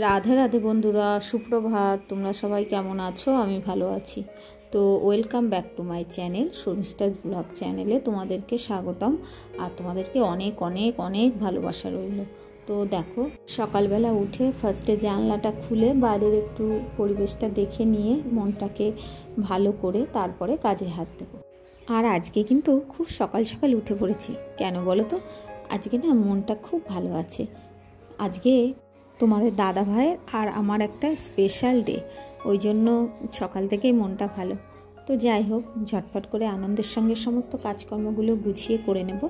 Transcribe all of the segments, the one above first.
রাধে রাধে বন্ধুরা, সুপ্রভাত। তোমরা সবাই কেমন আছো? আমি ভালো আছি। তো welcome back to my channel, Sharmistha's blog চ্যানেলে তোমাদেরকে স্বাগতম। আর তোমাদেরকে অনেক অনেক অনেক ভালোবাসা রইল। তো দেখো, সকালবেলা উঠে ফার্স্টে জানলাটা খুলে বাইরের একটু পরিবেশটা দেখে নিয়ে মনটাকে ভালো করে তারপরে কাজে হাত দেবো। আর আজকে কিন্তু খুব সকাল সকাল উঠে পড়েছি। কেন বলো তো? আজকে না মনটা খুব ভালো আছে। আজকে তোমাদের দাদা ভাইয়ের আর আমার একটা স্পেশাল ডে, ওই জন্য সকাল থেকেই মনটা ভালো। তো যাই হোক, ঝটপট করে আনন্দের সঙ্গে সমস্ত কাজকর্মগুলো গুছিয়ে করে নেব,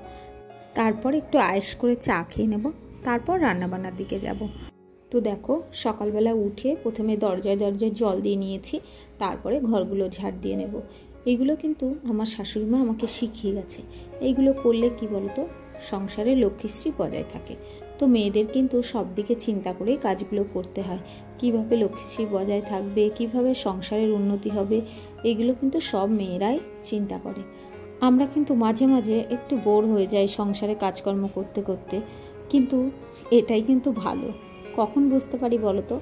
তারপর একটু আয়েশ করে চা খেয়ে নেব, তারপর রান্নাবান্নার দিকে যাব। তো দেখো, সকালবেলা উঠে প্রথমে দরজায় দরজায় জল দিয়ে নিয়েছি, তারপরে ঘরগুলো ঝাড় দিয়ে নেব। এইগুলো কিন্তু আমার শাশুড়িমা আমাকে শিখিয়ে গেছে। এইগুলো করলে কি বলতো, সংসারে লক্ষ্মীশ্রী বজায় থাকে। তো মেয়েদের কিন্তু সব দিকে চিন্তা করেই কাজগুলো করতে হয়। কিভাবে লক্ষ্মীশ্রী বজায় থাকবে, কিভাবে সংসারের উন্নতি হবে, এগুলো কিন্তু সব মেয়েরাই চিন্তা করে। আমরা কিন্তু মাঝে মাঝে একটু বোর হয়ে যাই সংসারে কাজকর্ম করতে করতে, কিন্তু এটাই কিন্তু ভালো। কখন বুঝতে পারি বলো তো?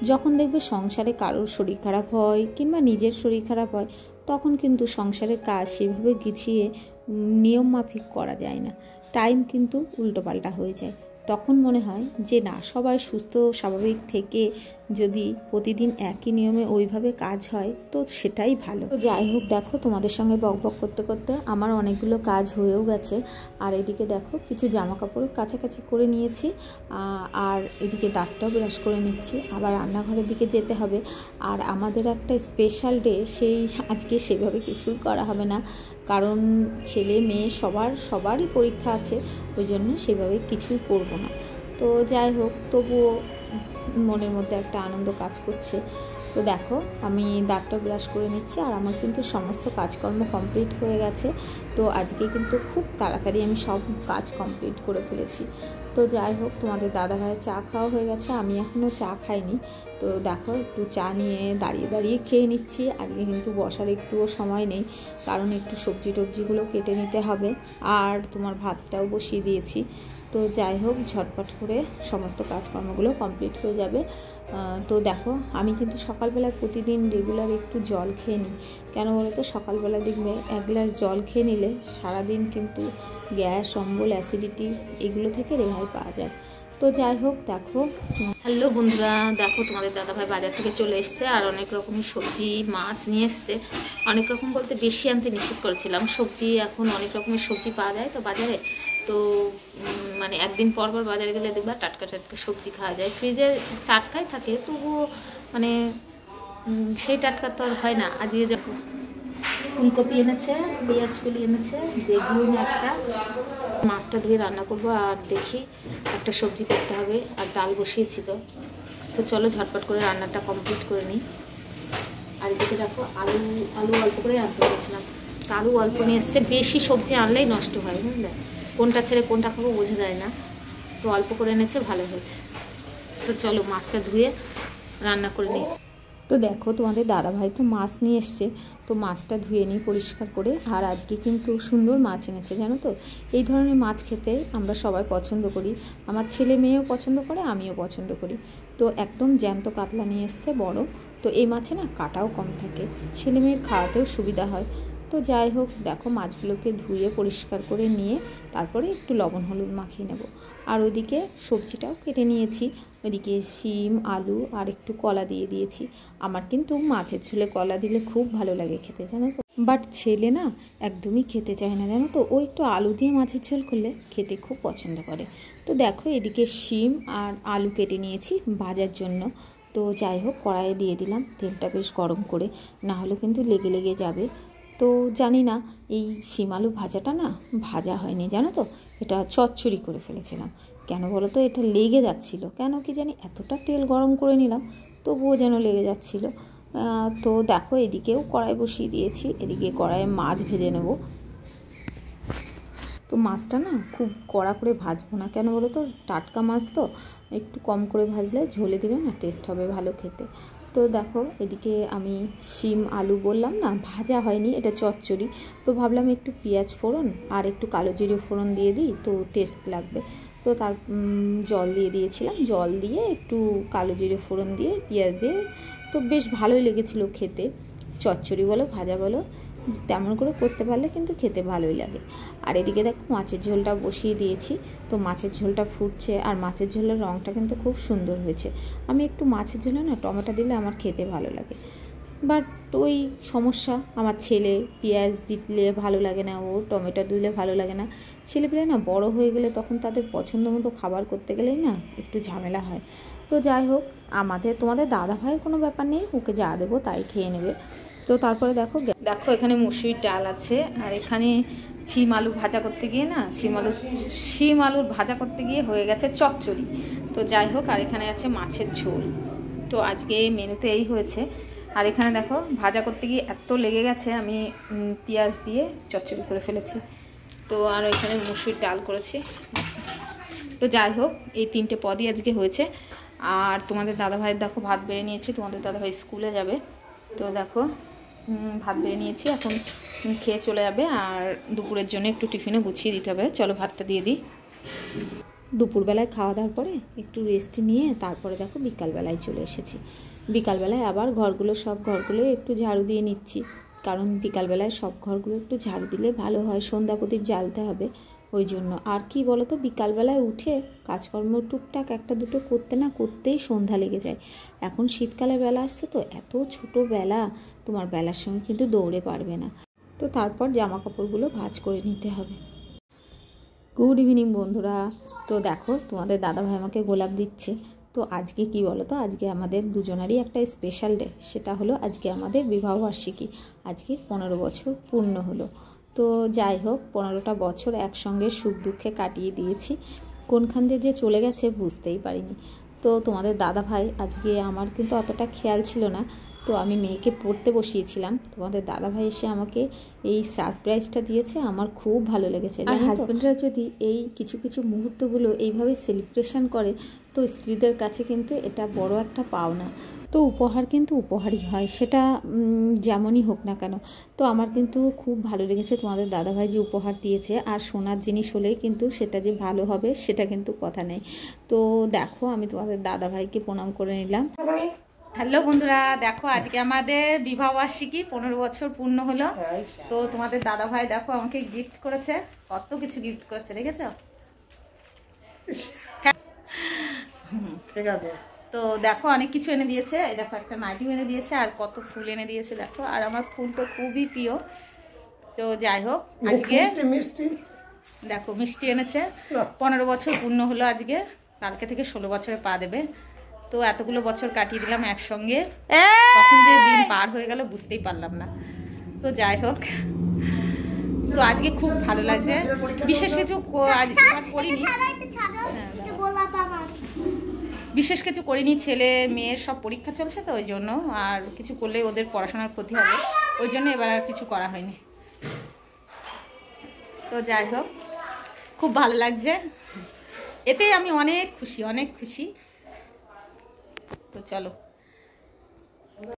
যখন দেখবে সংসারে কারোর শরীর খারাপ হয় কিংবা নিজের শরীর খারাপ হয়, তখন কিন্তু সংসারের কাজ সেভাবে গুছিয়ে নিয়ম মাফিক করা যায় না। টাইম কিন্তু উল্টোপাল্টা হয়ে যায়। তখন মনে হয় যে না, সবাই সুস্থ স্বাভাবিক থেকে যদি প্রতিদিন একই নিয়মে ওইভাবে কাজ হয় তো সেটাই ভালো। তো যাই হোক, দেখো তোমাদের সঙ্গে বকবক করতে করতে আমার অনেকগুলো কাজ হয়েও গেছে। আর এদিকে দেখো, কিছু জামা কাপড় কাছাকাছি করে নিয়েছি, আর এদিকে দাঁতটাও ব্রাশ করে নিচ্ছি। আবার রান্নাঘরের দিকে যেতে হবে। আর আমাদের একটা স্পেশাল ডে, সেই আজকে সেভাবে কিছুই করা হবে না, কারণ ছেলে মেয়ে সবারই পরীক্ষা আছে, ওই জন্য সেভাবে কিছুই করব না। তো যাই হোক, তবুও মনের মধ্যে একটা আনন্দ কাজ করছে। তো দেখো, আমি দাঁতটা ব্রাশ করে নিচ্ছি, আর আমার কিন্তু সমস্ত কাজকর্ম কমপ্লিট হয়ে গেছে। তো আজকে কিন্তু খুব তাড়াতাড়ি আমি সব কাজ কমপ্লিট করে ফেলেছি। তো যাই হোক, তোমাদের দাদাভাইয়ের চা খাওয়া হয়ে গেছে, আমি এখনও চা খাইনি। তো দেখো, একটু চা নিয়ে দাঁড়িয়ে দাঁড়িয়ে খেয়ে নিচ্ছি। আজকে কিন্তু বসার একটুও সময় নেই, কারণ একটু সবজি টবজিগুলো কেটে নিতে হবে, আর তোমার ভাতটাও বসিয়ে দিয়েছি। তো যাই হোক, ঝটপট করে সমস্ত কাজকর্মগুলো কমপ্লিট হয়ে যাবে। তো দেখো, আমি কিন্তু সকালবেলা প্রতিদিন রেগুলার একটু জল খেয়ে নিই। কেন বলো তো? সকালবেলা দেখবে এক গ্লাস জল খেয়ে নিলে সারাদিন কিন্তু গ্যাস, অম্বল, অ্যাসিডিটি এগুলো থেকে রেহাই পাওয়া যায়। তো যাই হোক, দেখো, হ্যালো বন্ধুরা, দেখো তোমাদের দাদাভাই বাজার থেকে চলে এসছে, আর অনেক রকমের সবজি মাছ নিয়ে এসছে। অনেক রকম বলতে বেশি আনতে নিষেধ করেছিলাম। সবজি এখন অনেক রকমের সবজি পাওয়া যায় তো বাজারে। তো মানে একদিন পর পর বাজারে গেলে দেখবা টাটকা টাটকা সবজি খাওয়া যায়। ফ্রিজে টাটকাই থাকে, তবুও মানে সেই টাটকা তো আর হয় না। আজকে দেখো, ফুলকপি এনেছে, পেঁয়াজ কলি এনেছে, বেগুন একটা, মাছটা ধুয়ে রান্না করবো, আর দেখি একটা সবজি করতে হবে, আর ডাল বসিয়েছি। তো চলো ঝটপট করে রান্নাটা কমপ্লিট করে নিই। আর এদিকে দেখো, আলু অল্প করে আনতে পেরেছিলাম, তো আলু অল্প নিয়ে এসছে। বেশি সবজি আনলেই নষ্ট হয়, বুঝলে? কোনটা ছেড়ে কোনটা খাবো বোঝা যায় না। তো অল্প করে এনেছে, ভালো হয়েছে। তো চলো মাছটা ধুয়ে রান্না করে নিই। তো দেখো, তোমাদের দাদাভাই তো মাছ নিয়ে এসছে, তো মাছটা ধুয়ে নিই পরিষ্কার করে। আর আজকে কিন্তু সুন্দর মাছ এনেছে, জানো তো? এই ধরনের মাছ খেতে আমরা সবাই পছন্দ করি, আমার ছেলে মেয়েও পছন্দ করে, আমিও পছন্দ করি। তো একদম জ্যান্ত কাতলা নিয়ে এসছে, বড়। তো এই মাছে না কাটাও কম থাকে, ছেলে মেয়ের খাওয়াতেও সুবিধা হয়। তো যাই হোক, দেখো মাছগুলোকে ধুয়ে পরিষ্কার করে নিয়ে তারপরে একটু লবণ হলুদ মাখিয়ে নেব। আর ওইদিকে সবজিটাও কেটে নিয়েছি। ওইদিকে শিম, আলু আর একটু কলা দিয়ে দিয়েছি। আমার কিন্তু মাছের ঝোলে কলা দিলে খুব ভালো লাগে খেতে, জানো তো? বাট ছেলে না একদমই খেতে চায় না, জানো তো? ও একটু আলু দিয়ে মাছের ঝোল করলে খেতে খুব পছন্দ করে। তো দেখো, এদিকে শিম আর আলু কেটে নিয়েছি ভাজার জন্য। তো যাই হোক, কড়াইয়ে দিয়ে দিলাম, তেলটা বেশ গরম করে, না হলে কিন্তু লেগে লেগে যাবে। তো জানি না, এই শিম আলু ভাজাটা না ভাজা হয়নি, জানো তো? এটা চচ্চড়ি করে ফেলেছিলাম। কেন বলো তো? এটা লেগে যাচ্ছিল, কেন কি জানি, এতটা তেল গরম করে নিলাম তবুও যেন লেগে যাচ্ছিল। তো দেখো, এদিকেও কড়াই বসিয়ে দিয়েছি, এদিকে কড়াইয়ে মাছ ভেজে নেব। তো মাছটা না খুব কড়া করে ভাজবো না, কেন বলো তো? টাটকা মাছ তো, একটু কম করে ভাজলে ঝোলে দিলে না টেস্ট হবে ভালো খেতে। তো দেখো, এদিকে আমি শিম আলু বললাম না ভাজা হয়নি, এটা চচ্চড়ি। তো ভাবলাম একটু পেঁয়াজ ফোড়ন আর একটু কালো জিরে ফোড়ন দিয়ে দিই, তো টেস্ট লাগবে। তো তো তার জল দিয়ে দিয়েছিলাম, জল দিয়ে একটু কালো জিরে ফোড়ন দিয়ে পেঁয়াজ দিয়ে, তো বেশ ভালোই লেগেছিলো খেতে। চচ্চড়ি বলো ভাজা বলো তেমন করে করতে পারলে কিন্তু খেতে ভালোই লাগে। আর এদিকে দেখো মাছের ঝোলটা বসিয়ে দিয়েছি, তো মাছের ঝোলটা ফুটছে, আর মাছের ঝোলের রঙটা কিন্তু খুব সুন্দর হয়েছে। আমি একটু মাছের ঝোলে না টমেটো দিলে আমার খেতে ভালো লাগে, বাট ওই সমস্যা, আমার ছেলে পেঁয়াজ দিলে ভালো লাগে না, ও টমেটো দিলে ভালো লাগে না। ছেলেপেলে না বড় হয়ে গেলে তখন তাদের পছন্দ মতো খাবার করতে গেলেই না একটু ঝামেলা হয়। তো যাই হোক, তোমাদের দাদা ভাইয়ের কোনো ব্যাপার নেই, ওকে যা দেবো তাই খেয়ে নেবে। তো তারপরে দেখো এখানে মুসুরির ডাল আছে, আর এখানে শিম আলু ভাজা করতে গিয়ে না শিম আলুর ভাজা করতে গিয়ে হয়ে গেছে চচ্চড়ি। তো যাই হোক, আর এখানে আছে মাছের ঝোল। তো আজকে মেনুতে এই হয়েছে। আর এখানে দেখো ভাজা করতে গিয়ে এত লেগে গেছে, আমি পেঁয়াজ দিয়ে চচ্চড়ি করে ফেলেছি। তো আর এখানে মুসুরির ডাল করেছি। তো যাই হোক, এই 3টে পদই আজকে হয়েছে। আর তোমাদের দাদাভাইয়ের দেখো ভাত বেড়ে নিয়েছি, তোমাদের দাদাভাই স্কুলে যাবে। তো দেখো ভাত বেড়ে নিয়েছি, এখন খেয়ে চলে যাবে। আর দুপুরের জন্য একটু টিফিনে গুছিয়ে দিতে হবে। চলো ভাতটা দিয়ে দিই। দুপুরবেলায় খাওয়া দাওয়ার পরে একটু রেস্ট নিয়ে তারপরে দেখো বিকালবেলায় চলে এসেছি। বিকালবেলায় আবার সব ঘরগুলো একটু ঝাড়ু দিয়ে নিচ্ছি, কারণ বিকালবেলায় সব ঘরগুলো একটু ঝাড়ু দিলে ভালো হয়, সন্ধ্যা প্রদীপ জ্বালতে হবে ওই জন্য। আর কি বলো তো, বিকালবেলায় উঠে কাজকর্ম টুকটাক একটা দুটো করতে না করতেই সন্ধ্যা লেগে যায়। এখন শীতকালের বেলা আসছে, তো এত ছোটো বেলা, তোমার বেলার সঙ্গে কিন্তু দৌড়ে পারবে না। তো তারপর জামা কাপড়গুলো ভাঁজ করে নিতে হবে। গুড ইভিনিং বন্ধুরা। তো দেখো তোমাদের দাদাভাই আমাকে গোলাপ দিচ্ছে। তো আজকে কি বলো তো, আজকে আমাদের দুজনারই একটা স্পেশাল ডে, সেটা হলো আজকে আমাদের বিবাহবার্ষিকী। আজকে 15 বছর পূর্ণ হলো। তো যাই হোক, 15টা বছর একসঙ্গে সুখ দুঃখে কাটিয়ে দিয়েছি, কোনখান দিয়ে যে চলে গেছে বুঝতেই পারিনি। তো তোমাদের দাদাভাই আজকে, আমার কিন্তু অতটা খেয়াল ছিল না, তো আমি মেয়েকে পড়তে বসিয়েছিলাম, তোমাদের দাদাভাই এসে আমাকে এই সারপ্রাইজটা দিয়েছে, আমার খুব ভালো লেগেছে। আর হাজব্যান্ডরা যদি এই কিছু কিছু মুহূর্তগুলো এইভাবে সেলিব্রেশন করে, তো স্ত্রীদের কাছে কিন্তু এটা বড় একটা পাওনা। তো উপহার কিন্তু উপহারই হয়, সেটা যেমনই হোক না কেন। তো আমার কিন্তু খুব ভালো লেগেছে তোমাদের দাদাভাই যে উপহার দিয়েছে। আর সোনার জিনিস হলেই কিন্তু সেটা যে ভালো হবে সেটা কিন্তু কথা নেই। তো দেখো, আমি তোমাদের দাদাভাইকে প্রণাম করে নিলাম। হ্যালো বন্ধুরা, দেখো আজকে আমাদের বিবাহবার্ষিকী 15 বছর পূর্ণ হলো। তো তোমাদের দাদাভাই দেখো আমাকে গিফট করেছে, কত কিছু গিফট করেছে, দেখেছো? ঠিক আছে। তো দেখো অনেক কিছু এনে দিয়েছে, এই দেখো একটা নাইটিও এনে দিয়েছে, আর কত ফুল এনে দিয়েছে দেখো। আর আমার ফুল তো খুবই প্রিয়। তো যাই হোক, আজকে দেখো মিষ্টি এনেছে। 15 বছর পূর্ণ হলো আজকে, কালকে থেকে 16 বছরে পা দেবে। তো এতগুলো বছর কাটিয়ে দিলাম একসঙ্গে, কখন যে দিন পার হয়ে গেল বুঝতেই পারলাম না। তো যাই হোক, তো আজকে খুব ভালো লাগছে। বিশেষ কিছু করিনি, বিশেষ কিছু করিনি, ছেলে মেয়ের সব পরীক্ষা চলছে তো ওই জন্য, আর কিছু করলে ওদের পড়াশোনার ক্ষতি হবে, ওই জন্য এবার আর কিছু করা হয়নি। তো যাই হোক, খুব ভালো লাগছে, এতে আমি অনেক খুশি, অনেক খুশি। তো চলো।